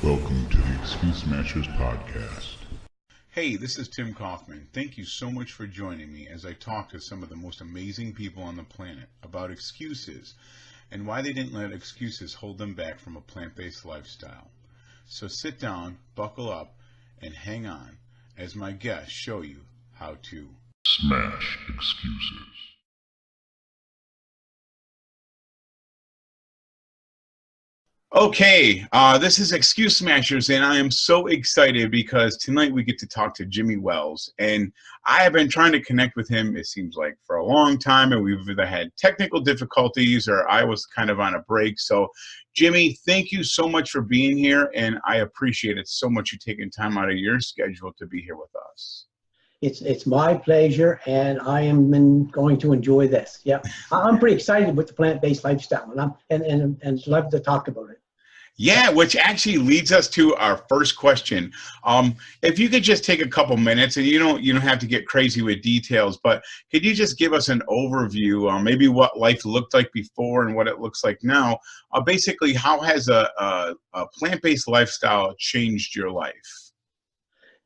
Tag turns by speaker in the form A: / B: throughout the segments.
A: Welcome to the Excuse Smashers podcast.
B: Hey, this is Tim Kaufman. Thank you so much for joining me as I talk to some of the most amazing people on the planet about excuses and why they didn't let excuses hold them back from a plant-based lifestyle. So sit down, buckle up, and hang on as my guests show you how to
A: Smash excuses.
B: Okay, this is Excuse Smashers, and I am so excited because tonight we get to talk to Jimmy Wells, and I have been trying to connect with him, it seems like, for a long time, and we've either had technical difficulties or I was kind of on a break. So, Jimmy, thank you so much for being here, and I appreciate it so much you taking time out of your schedule to be here with us.
C: It's my pleasure, and I am going to enjoy this. Yeah, I'm pretty excited with the plant-based lifestyle, and love to talk about it.
B: Yeah, which actually leads us to our first question. If you could just take a couple minutes, and you don't have to get crazy with details, but could you just give us an overview on maybe what life looked like before and what it looks like now? Basically, how has a plant-based lifestyle changed your life?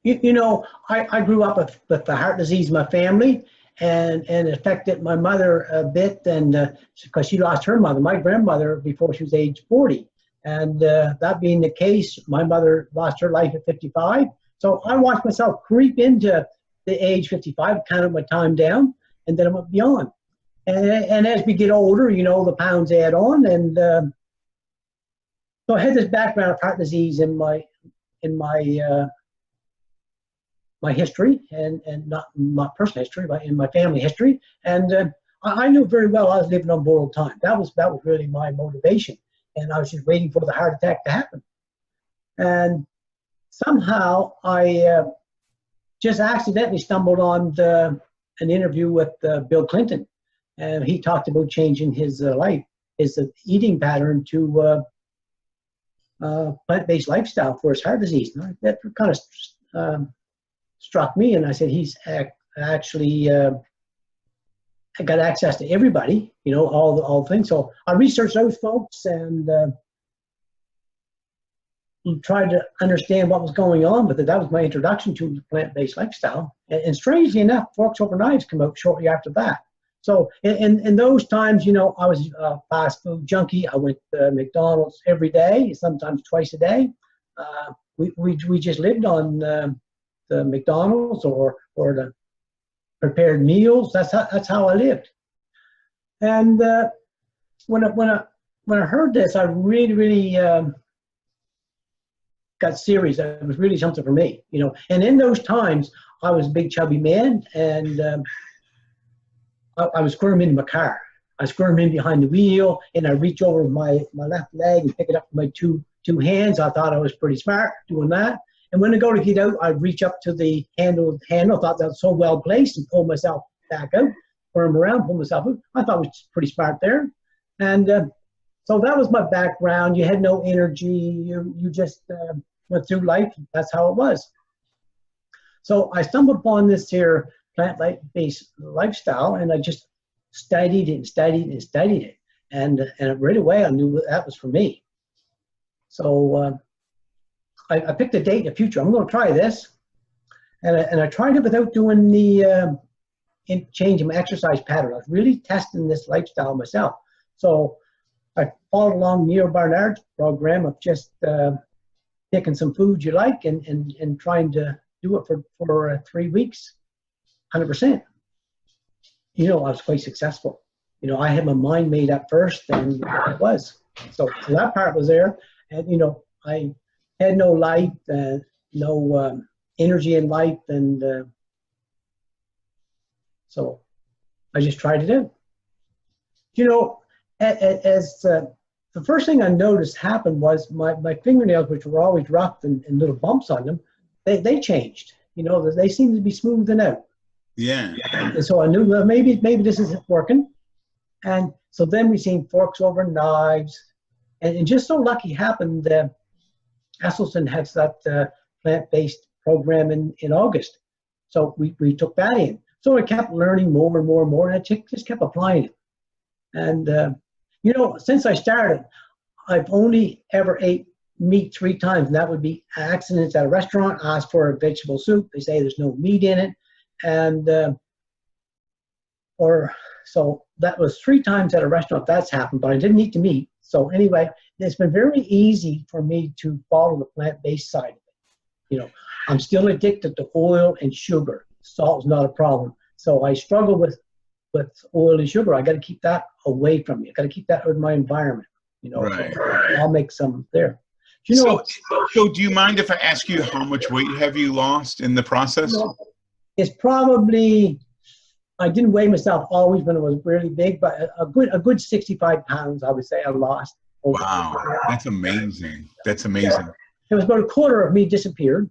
C: I grew up with the heart disease in my family, and it affected my mother a bit, and because she lost her mother, my grandmother, before she was age 40. And that being the case, my mother lost her life at 55. So I watched myself creep into the age 55, counted my time down, and then I went beyond. And as we get older, the pounds add on. And so I had this background of heart disease in my history, and not my personal history, but in my family history. And I knew very well I was living on borrowed time. That was really my motivation. And I was just waiting for the heart attack to happen. And somehow I just accidentally stumbled on an interview with Bill Clinton. And he talked about changing his life, his eating pattern to plant-based lifestyle for his heart disease. And that kind of struck me. And I said, he's actually got access to everybody, all the things. So I researched those folks and tried to understand what was going on with it. That was my introduction to the plant-based lifestyle. And strangely enough, Forks Over Knives came out shortly after that. So in those times, I was a fast food junkie. I went to McDonald's every day, sometimes twice a day. We just lived on the McDonald's or the prepared meals. That's how I lived. And when I heard this, I really got serious. It was really something for me, And in those times, I was a big chubby man, and I was squirming in my car. I squirmed in behind the wheel, and I reach over with my left leg and pick it up with my two hands. I thought I was pretty smart doing that. And when I go to get out, I'd reach up to the handle. I thought that was so well placed, and pull myself back out, squirm around, pull myself out. I thought it was pretty smart there. And so that was my background. You had no energy. You just went through life. That's how it was. So I stumbled upon this here plant-based lifestyle, and I just studied it and studied and studied it. And right away, I knew that was for me. So I picked a date in the future. I'm going to try this. And I tried it without doing the change in my exercise pattern. I was really testing this lifestyle myself. So I followed along Neil Barnard's program of just picking some food you like and trying to do it for 3 weeks, 100%. I was quite successful. I had my mind made up first, and it was. So that part was there. And, I had no light, no energy in life, and so I just tried it out. As the first thing I noticed happened was my fingernails, which were always rough and little bumps on them, they changed. They seemed to be smoothing out.
B: Yeah.
C: And so I knew, well, maybe this isn't working. And so then we seen Forks Over Knives, and just so lucky happened Esselstyn has that plant-based program in August. So we took that in. So I kept learning more and more and more, and I just kept applying it. And, since I started, I've only ever ate meat 3 times, and that would be accidents at a restaurant. Ask for a vegetable soup. They say there's no meat in it, and so that was 3 times at a restaurant that's happened. But I didn't eat the meat. So anyway, it's been very easy for me to follow the plant-based side of it. I'm still addicted to oil and sugar. Salt is not a problem. So I struggle with oil and sugar. I got to keep that away from me. I got to keep that out of my environment.
B: Right.
C: So I'll make some there.
B: So do you mind if I ask you how much weight have you lost in the process?
C: It's probably, I didn't weigh myself always when I was really big, but a good 65 pounds, I would say I lost.
B: Wow, that's amazing. That's amazing.
C: It was about a quarter of me disappeared.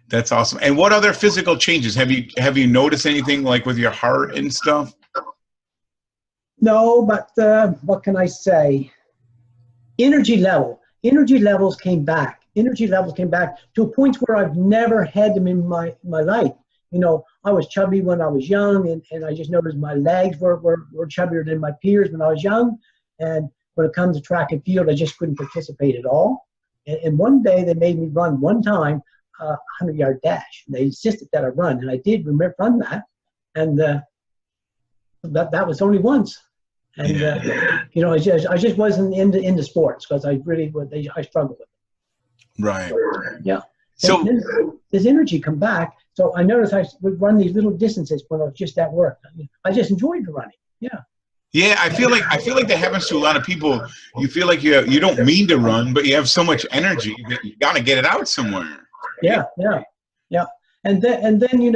B: That's awesome. And what other physical changes have you noticed anything like with your heart and stuff?
C: No, but what can I say? Energy levels came back. Energy levels came back to a point where I've never had them in my life. I was chubby when I was young, and I just noticed my legs were chubbier than my peers when I was young. And when it comes to track and field, I just couldn't participate at all. And one day they made me run one time a 100-yard dash. They insisted that I run, and I did run that. And that was only once. And I just wasn't into sports because I struggled with it.
B: Right.
C: Yeah.
B: So
C: does energy come back? So I noticed I would run these little distances when I was just at work. I just enjoyed running. Yeah.
B: Yeah, I feel like that happens to a lot of people. You feel like you don't mean to run, but you have so much energy that you got to get it out somewhere.
C: Yeah. And then you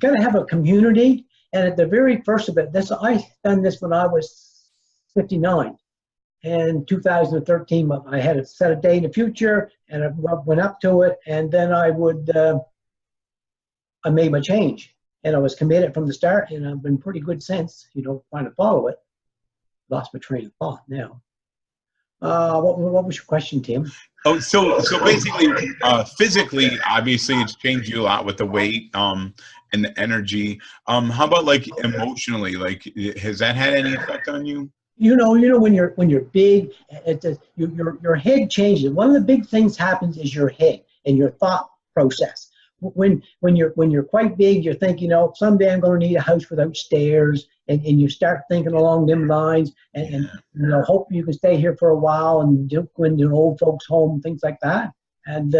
C: got to have a community. And at the very first of it, I done this when I was 59. And 2013, I had a set a date in the future, and I went up to it, and then I made my change. And I was committed from the start, and I've been pretty good since, trying to follow it. Lost my train of thought now. What was your question, Tim?
B: Oh, so basically, physically, obviously, it's changed you a lot with the weight and the energy. How about like emotionally? Like, has that had any effect on you?
C: When you're big, your head changes. One of the big things happens is your head and your thought process. When you're quite big, you're thinking, someday I'm going to need a house without stairs, and you start thinking along them lines, and hope you can stay here for a while and don't go into an old folks' home, things like that. And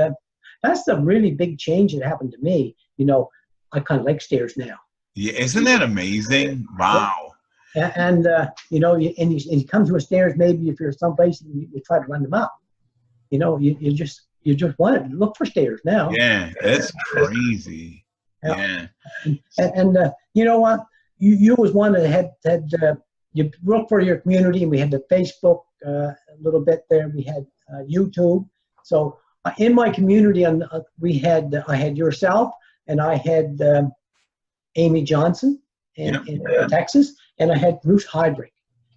C: that's the really big change that happened to me. I kind of like stairs now.
B: Yeah, isn't that amazing? Wow.
C: And you come to a stairs, maybe if you're someplace and you try to run them up. You just want to look for stairs now.
B: Yeah, that's crazy. Yeah.
C: And you know what? You was one that had you worked for your community, and we had the Facebook a little bit there. We had YouTube. So in my community, I had yourself, and I had Amy Johnson in Texas, and I had Bruce Heidrich.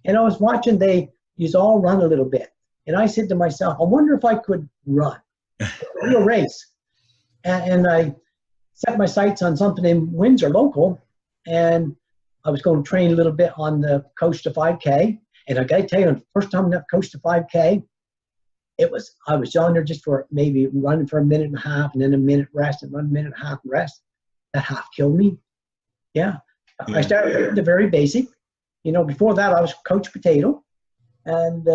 C: And I was watching they all run a little bit. And I said to myself, I wonder if I could run a race. And I set my sights on something in Windsor local, and I was going to train a little bit on the Coast to 5K. And I got to tell you, the first time that Coast to 5K, I was on there just for maybe running for a minute and a half, and then a minute rest, and run a minute and a half and rest. That half killed me. Yeah. I started with the very basic. Before that, I was Coach Potato, and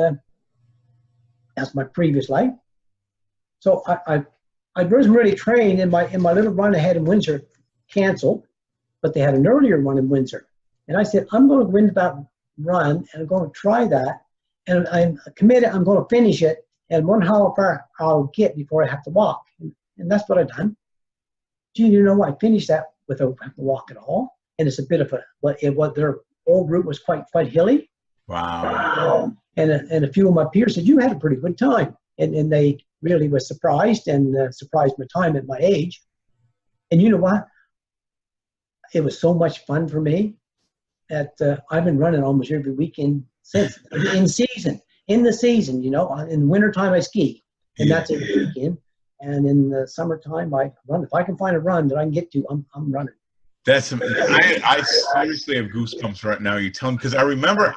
C: that's my previous life. So I wasn't really trained in my little run ahead in Windsor, canceled, but they had an earlier one in Windsor. And I said, I'm going to win that run, and I'm going to try that. And I'm committed, I'm going to finish it, and wonder how far I'll get before I have to walk. And that's what I've done. Gee, I finished that without having to walk at all. And it's a bit of their old route was quite hilly.
B: Wow.
C: And a few of my peers said, you had a pretty good time. And they really was surprised, and surprised my time at my age. And you know what? It was so much fun for me that I've been running almost every weekend since. In the season, in the wintertime I ski, and that's every weekend. And in the summertime I run. If I can find a run that I can get to, I'm running.
B: That's amazing. I seriously have goosebumps right now. You tell me, because I remember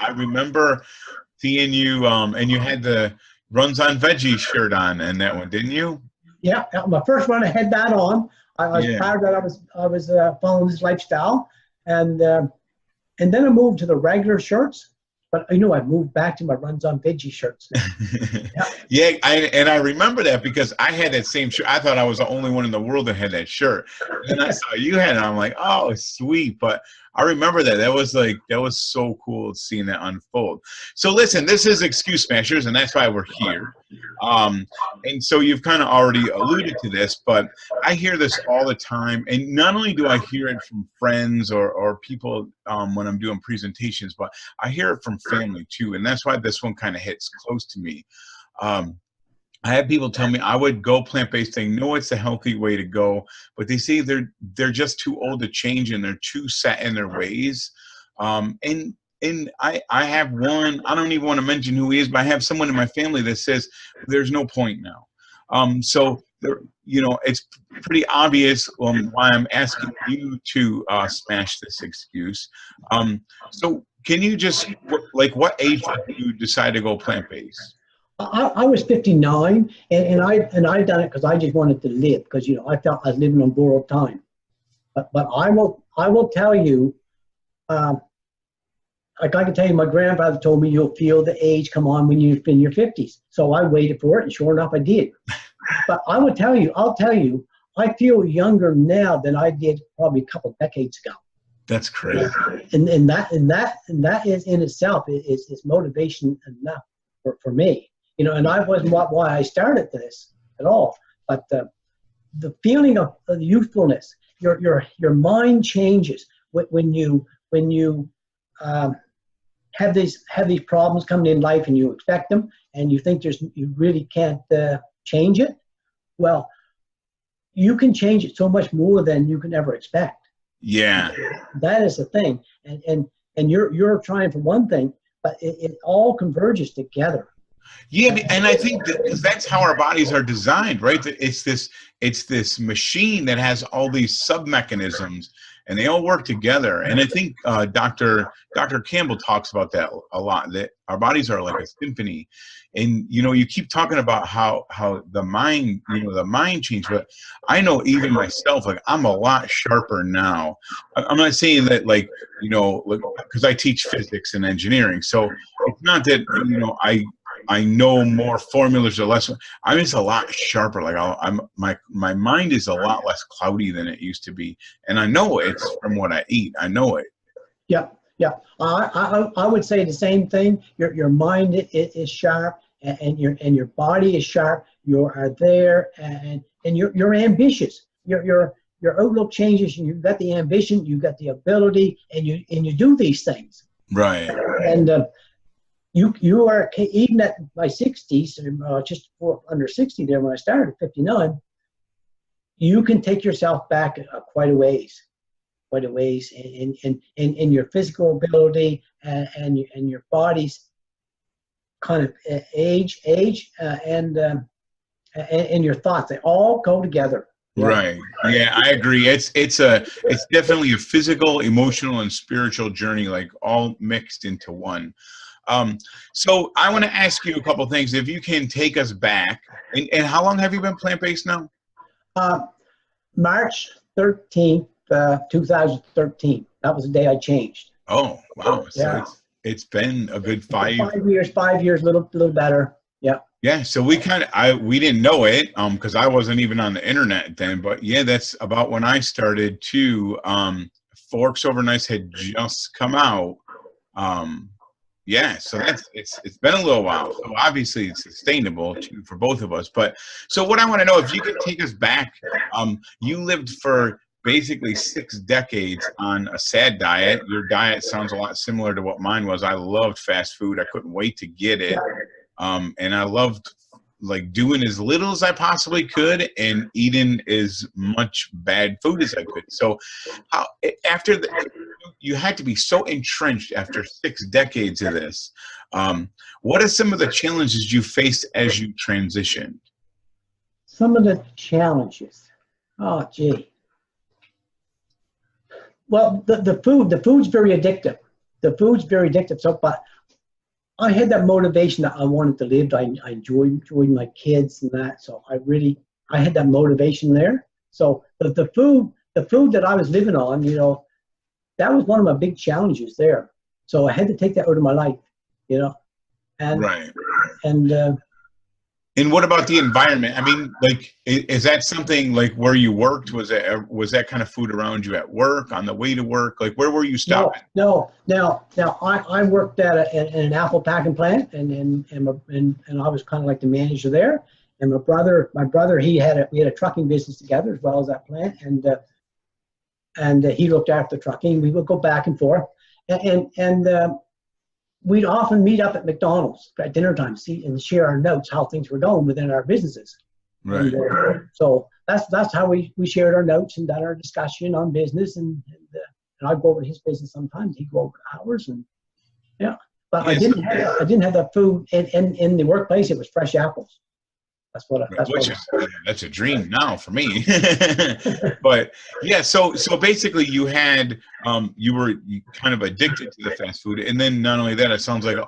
B: seeing you, and you had the Runs on Veggie shirt on and that one, didn't you?
C: Yeah, my first run I had that on. I was
B: Yeah.
C: proud that I was following this lifestyle, and then I moved to the regular shirts. But I moved back to my Runs on Veggie shirts.
B: Yeah, I remember that because I had that same shirt. I thought I was the only one in the world that had that shirt. And I saw you had it. I'm like, oh, sweet. But I remember that. That was so cool seeing that unfold. So listen, this is Excuse Smashers, and that's why we're here. And so you've kind of already alluded to this, but I hear this all the time. And not only do I hear it from friends or people when I'm doing presentations, but I hear it from family too. And that's why this one kind of hits close to me. I have people tell me I would go plant-based. They know it's a healthy way to go, but they say they're just too old to change and they're too set in their ways. And I have one, I don't even want to mention who he is, but I have someone in my family that says there's no point now. So there, it's pretty obvious why I'm asking you to smash this excuse. So can you just, what age did you decide to go plant-based?
C: I was 59, and I done it because I just wanted to live, because I felt I was living on borrowed time. But I will tell you, like I can tell you, my grandfather told me you'll feel the age come on when you're in your 50s. So I waited for it, and sure enough, I did. But I'll tell you, I feel younger now than I did probably a couple of decades ago.
B: That's crazy.
C: And that is in itself is motivation enough for me. And I wasn't why I started this at all, but the feeling of youthfulness, your mind changes when you have these problems coming in life and you expect them and you think you really can't change it. Well, you can change it so much more than you can ever expect.
B: Yeah,
C: that is the thing, and you're trying for one thing, but it all converges together.
B: Yeah, and I think that's how our bodies are designed, right? It's this machine that has all these sub-mechanisms, and they all work together. And I think Dr. Campbell talks about that a lot, that our bodies are like a symphony. And, you keep talking about how the mind, the mind changes. But I know even myself, like I'm a lot sharper now. I'm not saying that because I teach physics and engineering. So it's not that, I know more formulas or less. I'm just a lot sharper. Like my mind is a lot less cloudy than it used to be, and I know it's from what I eat. I know it.
C: Yeah. I would say the same thing. Your mind is sharp, and your body is sharp. You are there, and you're ambitious. Your outlook changes. You've got the ambition. You've got the ability, and you do these things.
B: Right.
C: And you are, even at my 60s, just under 60 there when I started at 59, you can take yourself back quite a ways in your physical ability and your body's kind of age and your thoughts. They all go together.
B: Right. Yeah, I agree. It's definitely a physical, emotional, and spiritual journey, like all mixed into one. So I want to ask you a couple of things. If you can take us back, and how long have you been plant-based now?
C: March 13th, 2013. That was the day I changed.
B: Oh, wow. So
C: yeah.
B: It's been a good 5
C: years, a little better. Yeah.
B: Yeah. So we didn't know it, because I wasn't even on the internet then, but yeah, that's about when I started too. Forks Over Knives had just come out. Yeah, so it's been a little while. So obviously it's sustainable for both of us. But so what I want to know, if you could take us back, you lived for basically 6 decades on a SAD diet. Your diet sounds a lot similar to what mine was. I loved fast food. I couldn't wait to get it. And I loved doing as little as I possibly could and eating as much bad food as I could. So you had to be so entrenched after 6 decades of this. What are some of the challenges you faced as you transitioned?
C: Some of the challenges. Oh, gee. Well, the food's very addictive. So, but I had that motivation that I wanted to live. I enjoyed my kids and that. So I had that motivation there. So the food that I was living on, that was one of my big challenges there. So I had to take that out of my life, and
B: Right.
C: and
B: And what about the environment? I mean, like, is that something like where you worked? Was that kind of food around you at work, on the way to work? Like, where were you stopping?
C: no. Now I worked at an apple packing plant, and I was kind of like the manager there. And my brother, we had a trucking business together as well as that plant, and he looked after the trucking. We would go back and forth, and we'd often meet up at McDonald's at dinner time, see and share our notes, how things were going within our businesses.
B: Right.
C: And, so that's how we shared our notes and done our discussion on business, and I'd go over to his business sometimes. He'd go over to ours, and yeah. But
B: Yes.
C: I didn't have the food in the workplace. It was fresh apples.
B: That's a dream now for me. But yeah, so basically you had you were kind of addicted to the fast food, and then not only that, it sounds like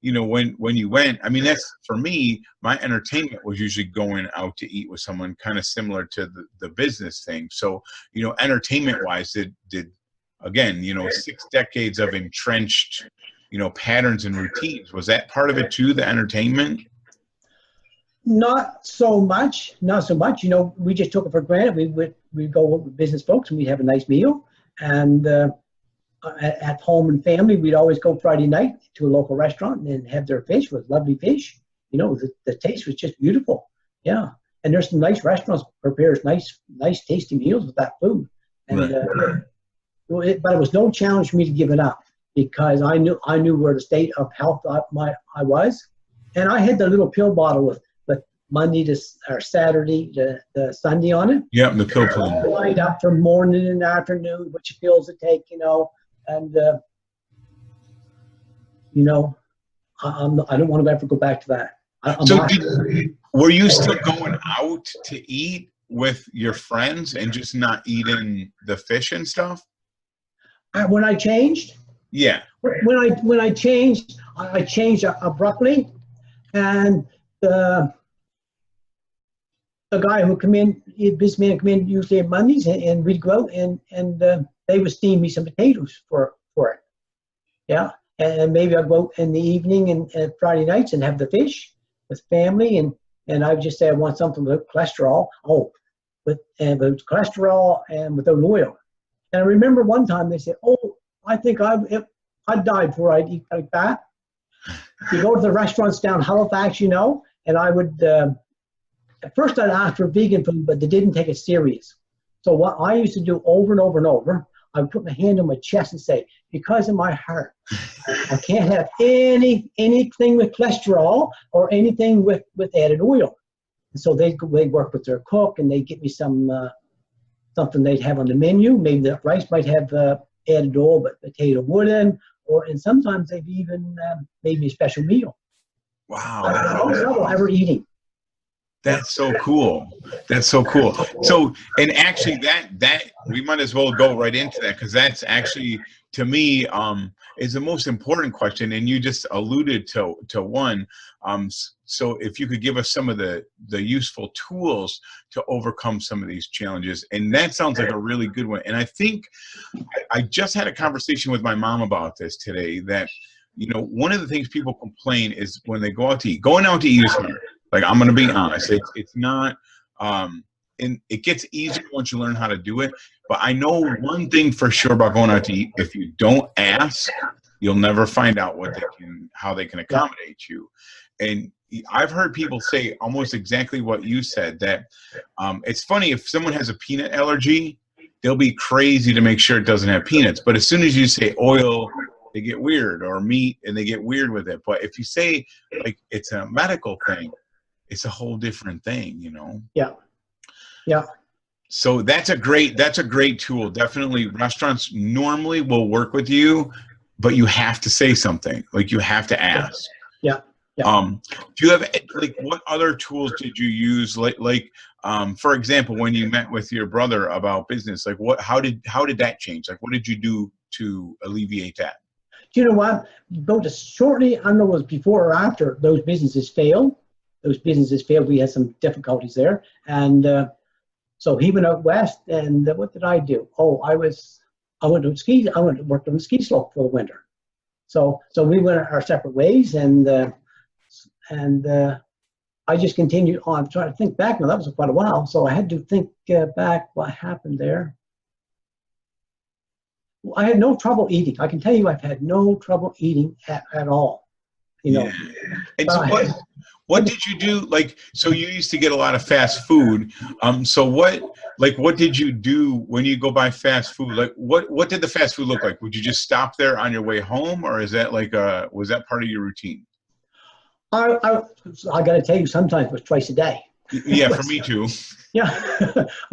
B: when you went, I mean, that's for me, my entertainment was usually going out to eat with someone, kind of similar to the business thing. So entertainment wise, did again, 6 decades of entrenched patterns and routines, was that part of it too, the entertainment?
C: Not so much. We just took it for granted. We'd go with business folks and we'd have a nice meal. And at home and family, we'd always go Friday night to a local restaurant and have their fish. It was lovely fish. The taste was just beautiful. Yeah. And there's some nice restaurants prepares nice tasty meals with that food. And
B: Right.
C: but it was no challenge for me to give it up, because I knew where the state of health I was, and I had the little pill bottle with Monday or Saturday to Sunday on it.
B: Yeah, the pill plan.
C: Lined up for morning and afternoon, which pills to take, and I don't want to ever go back to that.
B: So were you still going out to eat with your friends and just not eating the fish and stuff?
C: When I changed,
B: Yeah.
C: when I changed abruptly, and the guy who come in, this man come in usually on Mondays, and we'd go out and they would steam me some potatoes for it. Yeah. And maybe I'd go out in the evening and Friday nights and have the fish with family, and I would just say I want something without cholesterol. With cholesterol and without oil. And I remember one time they said, I think I'd die before I'd eat like that. You go to the restaurants down Halifax, and I would, at first I'd ask for vegan food, but they didn't take it serious. So what I used to do over and over and over, I would put my hand on my chest and say, because of my heart, I can't have anything with cholesterol or anything with added oil. And so they'd work with their cook, and they'd get me something they'd have on the menu. Maybe the rice might have added oil, but potato wouldn't. And sometimes they've even made me a special meal.
B: Wow.
C: I was trouble ever eating.
B: That's so cool. That's so cool. So, and actually that we might as well go right into that, because that's actually, to me, is the most important question. And you just alluded to one. So if you could give us some of the useful tools to overcome some of these challenges. And that sounds like a really good one. And I think I just had a conversation with my mom about this today, that, one of the things people complain is when they go out to eat. Going out to eat is hard. Like, I'm going to be honest, it's not, and it gets easier once you learn how to do it. But I know one thing for sure about going out to eat: if you don't ask, you'll never find out how they can accommodate you. And I've heard people say almost exactly what you said, that it's funny, if someone has a peanut allergy, they'll be crazy to make sure it doesn't have peanuts. But as soon as you say oil, they get weird, or meat, and they get weird with it. But if you say like it's a medical thing, it's a whole different thing,
C: Yeah.
B: So that's a great tool. Definitely, restaurants normally will work with you, but you have to say something. Like, you have to ask.
C: Yeah.
B: Do you have, like, what other tools did you use? Like, for example, when you met with your brother about business, like how did that change? Like, what did you do to alleviate that?
C: you know what? Go to shortly, I don't know if it was before or after those businesses failed. Those businesses failed. We had some difficulties there. And so he went out west, and what did I do? Oh, I went to ski. I went to work on the ski slope for the winter. So we went our separate ways, and I just continued on. I'm trying to think back now. That was quite a while, so I had to think back what happened there. I had no trouble eating. I can tell you, I've had no trouble eating at all. You know.
B: Yeah. And so what did you do? Like, so you used to get a lot of fast food. So what did you do when you go buy fast food? Like, what did the fast food look like? Would you just stop there on your way home, or is that like was that part of your routine?
C: I got to tell you, sometimes it was twice a day.
B: Yeah, for me too.
C: Yeah.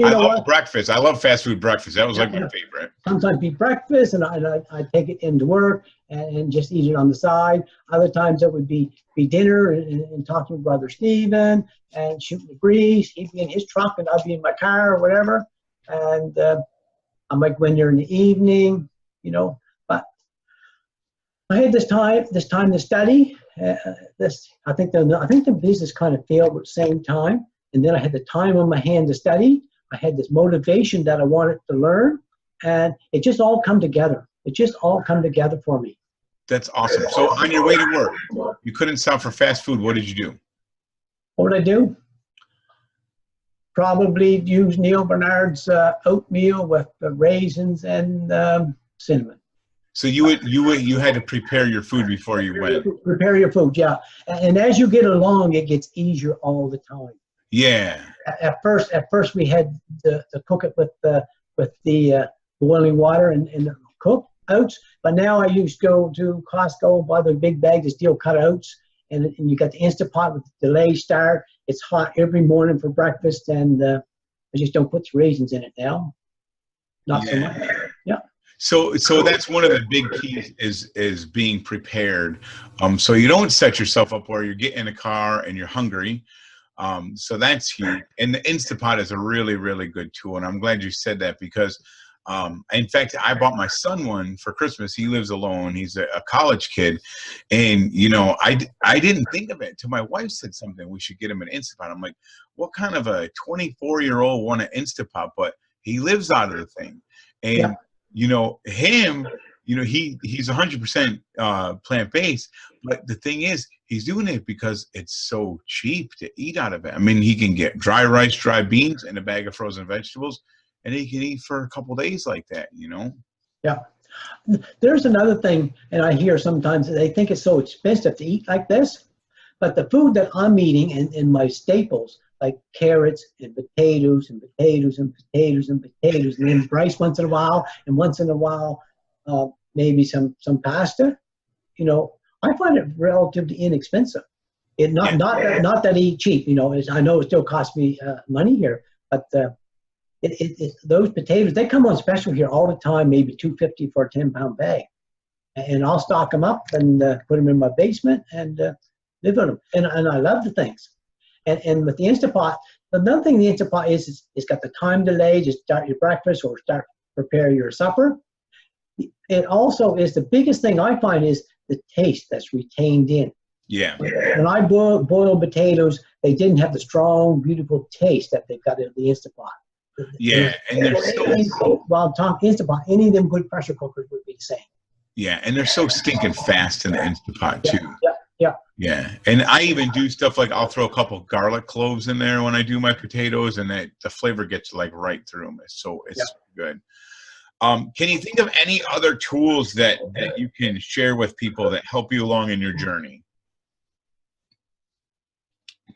B: I love breakfast. I love fast food breakfast. That was like my favorite.
C: Sometimes be breakfast, and I take it into work and just eat it on the side. Other times it would be dinner and talking with Brother Stephen and shooting the breeze. He'd be in his truck and I'd be in my car or whatever. And I might go in there in the evening, you know. But I had this time to study. I think the business kind of failed at the same time. And then I had the time on my hand to study. I had this motivation that I wanted to learn, and it just all come together. It just all come together for me.
B: That's awesome. So on your way to work, you couldn't stop for fast food. What did you do?
C: What would I do? Probably use Neil Bernard's oatmeal with raisins and cinnamon.
B: So you had to prepare your food before you went.
C: Prepare your food, yeah. And as you get along, it gets easier all the time.
B: Yeah.
C: At first we had to cook it with the boiling water and cook oats. But now I used to go to Costco, buy the big bags of steel cut oats, and you got the Instant Pot with the delay start. It's hot every morning for breakfast, and I just don't put the raisins in it now. Not so much. Yeah.
B: So that's one of the big keys is being prepared. So you don't set yourself up where you get in a car and you're hungry. So that's huge. And the Instapot is a really, really good tool. And I'm glad you said that because, in fact, I bought my son one for Christmas. He lives alone. He's a college kid. And, you know, I didn't think of it until my wife said something. We should get him an Instapot. I'm like, what kind of a 24-year-old want an Instapot? But he lives out of the thing. And,
C: yeah.
B: You know, him, you know, he's 100% plant-based. But the thing is, he's doing it because it's so cheap to eat out of it. I mean, he can get dry rice, dry beans, and a bag of frozen vegetables, and he can eat for a couple days like that, you know?
C: Yeah. There's another thing, and I hear sometimes they think it's so expensive to eat like this, but the food that I'm eating and my staples, like carrots and potatoes and potatoes and potatoes and potatoes, and then rice once in a while, and once in a while, maybe some pasta, you know, I find it relatively inexpensive. Not that I eat cheap, you know. I know it still costs me money here, but those potatoes, they come on special here all the time, maybe $2.50 for a 10-pound bag, and I'll stock them up and put them in my basement and live on them. And I love the things. And with the Instapot, another thing the Instapot is it's got the time delay. Just start your breakfast or prepare your supper. It also is the biggest thing I find is the taste that's retained in.
B: Yeah.
C: When I boiled potatoes, they didn't have the strong, beautiful taste that they've got in the Instapot.
B: Yeah, and they're so.
C: While I'm talking Instapot, any of them good pressure cookers would be the same.
B: Yeah, and they're so stinking fast in the Instapot too.
C: Yeah.
B: Yeah, and I even do stuff like I'll throw a couple garlic cloves in there when I do my potatoes, and the flavor gets like right through them. It's good. Can you think of any other tools that you can share with people that help you along in your journey?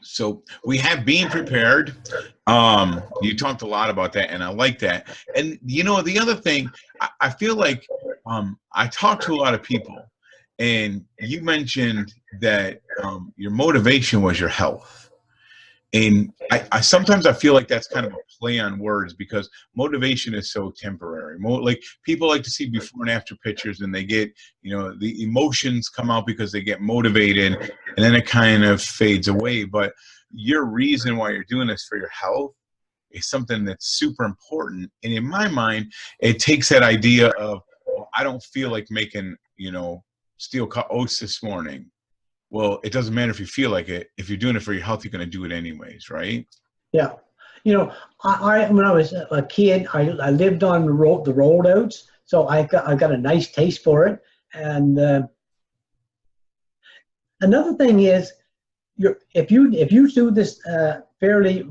B: So we have being prepared. You talked a lot about that, and I like that. And you know, the other thing, I feel like I talk to a lot of people, and you mentioned that your motivation was your health. And I sometimes I feel like that's kind of a play on words because motivation is so temporary. Like people like to see before and after pictures, and they get, you know, the emotions come out because they get motivated, and then it kind of fades away. But your reason why you're doing this for your health is something that's super important. And in my mind, it takes that idea of, well, I don't feel like making, you know, steel cut oats this morning. Well, it doesn't matter if you feel like it. If you're doing it for your health, you're going to do it anyways, right?
C: Yeah. You know, I when I was a kid, I lived on the rolled oats, so I got a nice taste for it. And another thing is, if you do this fairly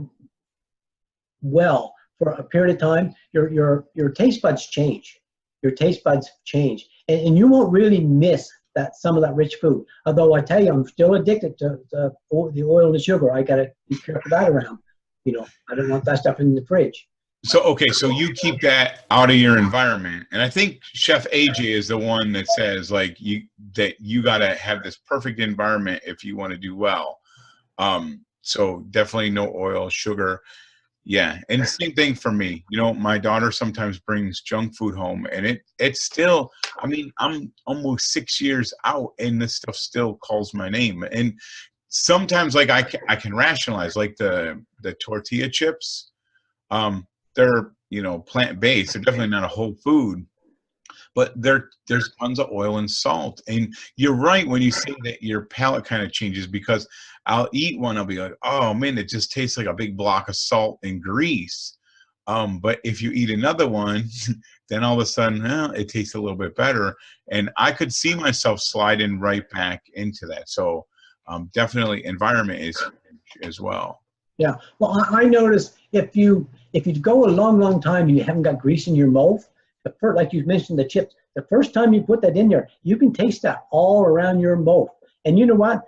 C: well for a period of time, your taste buds change. Your taste buds change, and you won't really miss some of that rich food. Although I tell you, I'm still addicted to the oil and the sugar. I gotta be careful of that around. You know, I don't want that stuff in the fridge.
B: So, okay, so you keep that out of your environment. And I think Chef AJ is the one that says like you got to have this perfect environment if you want to do well. So definitely no oil, sugar. Yeah. And the same thing for me. You know, my daughter sometimes brings junk food home, and it's still, I mean, I'm almost 6 years out and this stuff still calls my name. And sometimes like I can rationalize like the tortilla chips. They're, you know, plant-based. They're definitely not a whole food, but there's tons of oil and salt. And you're right when you say that your palate kind of changes, because I'll eat one, I'll be like, oh man, it just tastes like a big block of salt and grease. But if you eat another one, then all of a sudden, it tastes a little bit better. And I could see myself sliding right back into that. So definitely environment is huge as well.
C: Yeah. Well, I notice if you go a long time and you haven't got grease in your mouth, like you mentioned the chips, the first time you put that in there, you can taste that all around your mouth. And you know what?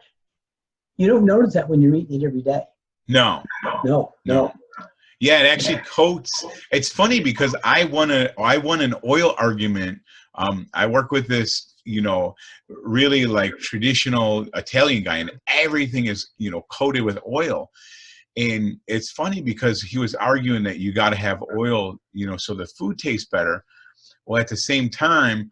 C: You don't notice that when you're eating it every day.
B: No. Yeah, it actually coats. It's funny because I won an oil argument. I work with this, you know, really like traditional Italian guy, and everything is, you know, coated with oil. And it's funny because he was arguing that you got to have oil, you know, so the food tastes better. Well, at the same time,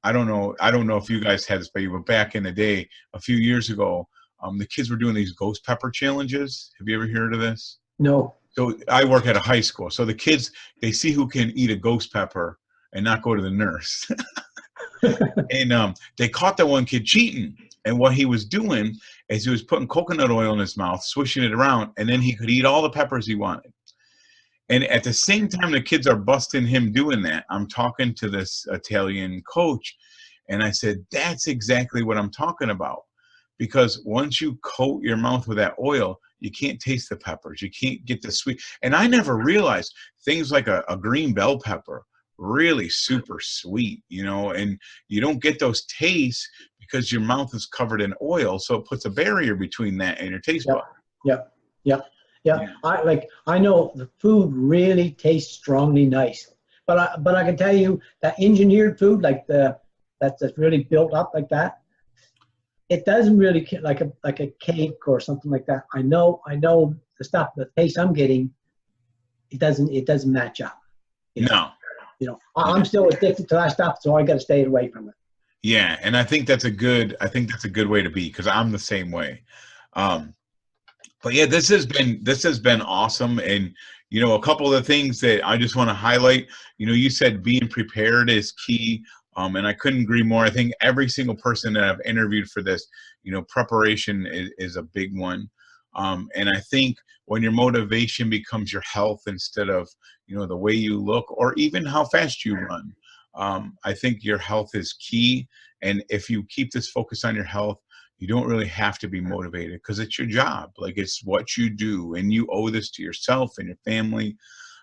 B: I don't know if you guys had this, but back in the day, a few years ago, the kids were doing these ghost pepper challenges. Have you ever heard of this?
C: No.
B: So I work at a high school. So the kids, they see who can eat a ghost pepper and not go to the nurse. And they caught that one kid cheating. And what he was doing is he was putting coconut oil in his mouth, swishing it around, and then he could eat all the peppers he wanted. And at the same time the kids are busting him doing that, I'm talking to this Italian coach, and I said, that's exactly what I'm talking about. Because once you coat your mouth with that oil, you can't taste the peppers. You can't get the sweet. And I never realized things like a green bell pepper, really super sweet, you know, and you don't get those tastes because your mouth is covered in oil. So it puts a barrier between that and your taste bud.
C: Yep. I know the food really tastes strongly nice, but I can tell you that engineered food, like that's really built up like that, it doesn't really like a cake or something like that. I know the taste I'm getting, it doesn't match up. You know, I'm still addicted to that stuff, so I got to stay away from it.
B: Yeah, and I think that's a good way to be, because I'm the same way. But yeah, this has been awesome. And you know, a couple of the things that I just want to highlight, you know, you said being prepared is key. And I couldn't agree more. I think every single person that I've interviewed for this, you know, preparation is a big one. And I think when your motivation becomes your health instead of, you know, the way you look or even how fast you run, I think your health is key. And if you keep this focus on your health, you don't really have to be motivated, because it's your job. Like, it's what you do, and you owe this to yourself and your family.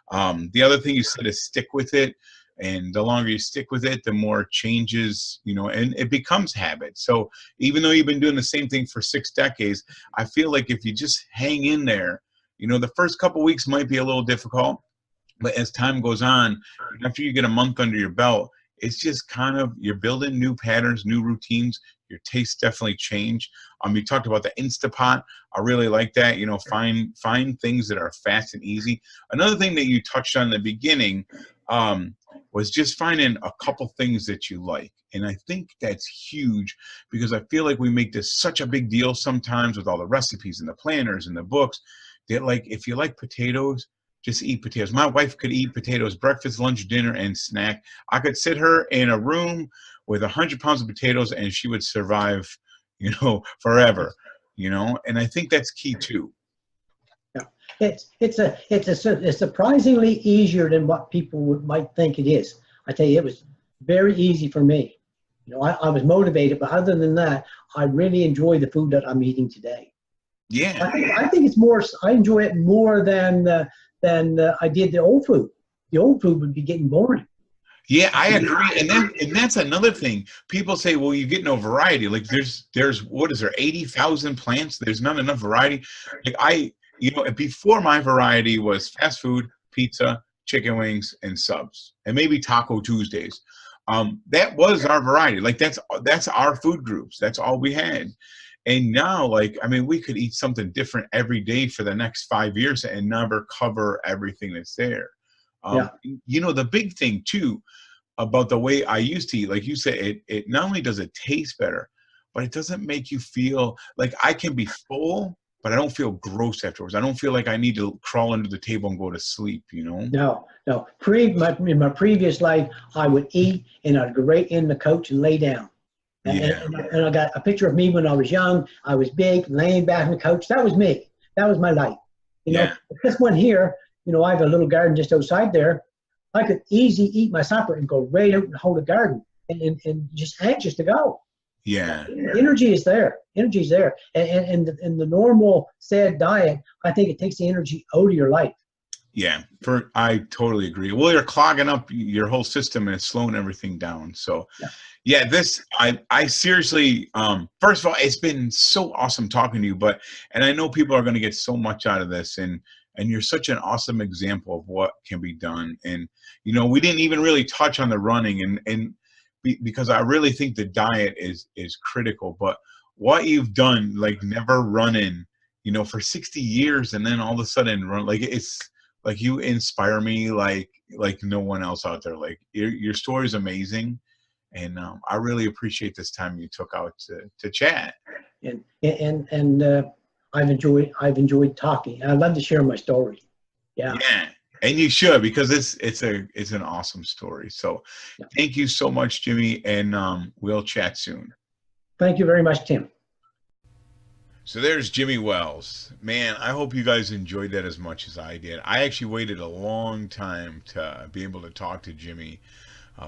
B: The other thing you said is stick with it. And the longer you stick with it, the more changes, you know, and it becomes habit. So even though you've been doing the same thing for 6 decades, I feel like if you just hang in there, you know, the first couple weeks might be a little difficult, but as time goes on, after you get a month under your belt, it's just kind of, you're building new patterns, new routines. Your tastes definitely change. You talked about the Instapot. I really like that. You know, find things that are fast and easy. Another thing that you touched on in the beginning, was just finding a couple things that you like. And I think that's huge, because I feel like we make this such a big deal sometimes with all the recipes and the planners and the books that, like, if you like potatoes, just eat potatoes. My wife could eat potatoes breakfast, lunch, dinner, and snack. I could sit her in a room with 100 pounds of potatoes and she would survive, forever, and I think that's key too.
C: Yeah, it's surprisingly easier than what people might think it is. I tell you, it was very easy for me. I was motivated, but other than that, I really enjoy the food that I'm eating today.
B: Yeah.
C: I think it's more. I enjoy it more than I did the old food. The old food would be getting boring.
B: Yeah, I agree, and that's another thing. People say, "Well, you get no variety." Like there's what is there, 80,000 plants? There's not enough variety. Like before my variety was fast food, pizza, chicken wings, and subs, and maybe Taco Tuesdays. That was our variety. Like that's our food groups. That's all we had. And now, we could eat something different every day for the next 5 years and never cover everything that's there. The big thing too about the way I used to eat, like you said, it not only does it taste better, but it doesn't make you feel like I can be full, but I don't feel gross afterwards. I don't feel like I need to crawl under the table and go to sleep,
C: No. In my previous life, I would eat and I'd go right in the couch and lay down. And I got a picture of me when I was young. I was big, laying back on the couch. That was me. That was my life. This one here, I have a little garden just outside there. I could easily eat my supper and go right out and hold a garden and just anxious to go.
B: Yeah.
C: Energy is there. Energy is there. And the normal sad diet, I think it takes the energy out of your life.
B: Yeah, I totally agree. Well, you're clogging up your whole system and it's slowing everything down. So, I seriously, first of all, it's been so awesome talking to you. And I know people are going to get so much out of this, and you're such an awesome example of what can be done. And we didn't even really touch on the running, because I really think the diet is critical. But what you've done, like never running, for 60 years, and then all of a sudden run, it's. Like you inspire me like no one else out there. Like your story is amazing, and I really appreciate this time you took out to chat.
C: And I've enjoyed talking. I love to share my story. Yeah.
B: Yeah, and you should, because it's an awesome story. So thank you so much, Jimmy, and we'll chat soon.
C: Thank you very much, Tim.
B: So there's Jimmy Wells. Man, I hope you guys enjoyed that as much as I did. I actually waited a long time to be able to talk to Jimmy.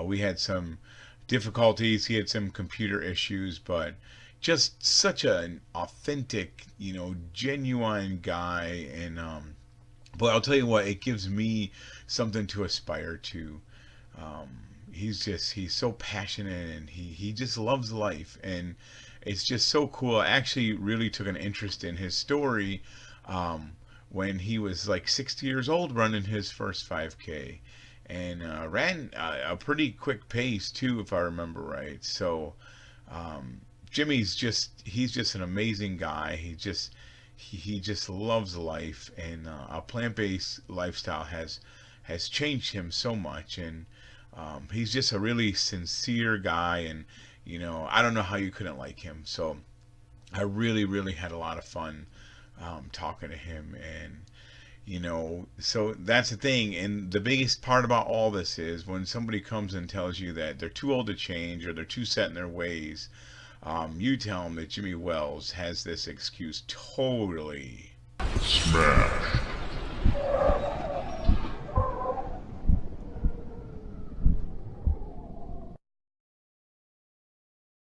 B: We had some difficulties. He had some computer issues, but just such an authentic, genuine guy. And but I'll tell you what, it gives me something to aspire to. He's so passionate, and he just loves life, and it's just so cool. I actually really took an interest in his story when he was like 60 years old, running his first 5K, and ran a pretty quick pace too, if I remember right. So Jimmy's he's just an amazing guy. He just loves life, and a plant-based lifestyle has changed him so much, and he's just a really sincere guy, and I don't know how you couldn't like him. So I really, really had a lot of fun talking to him. And, so that's the thing. And the biggest part about all this is when somebody comes and tells you that they're too old to change, or they're too set in their ways, you tell them that Jimmy Wells has this excuse totally
A: Smash.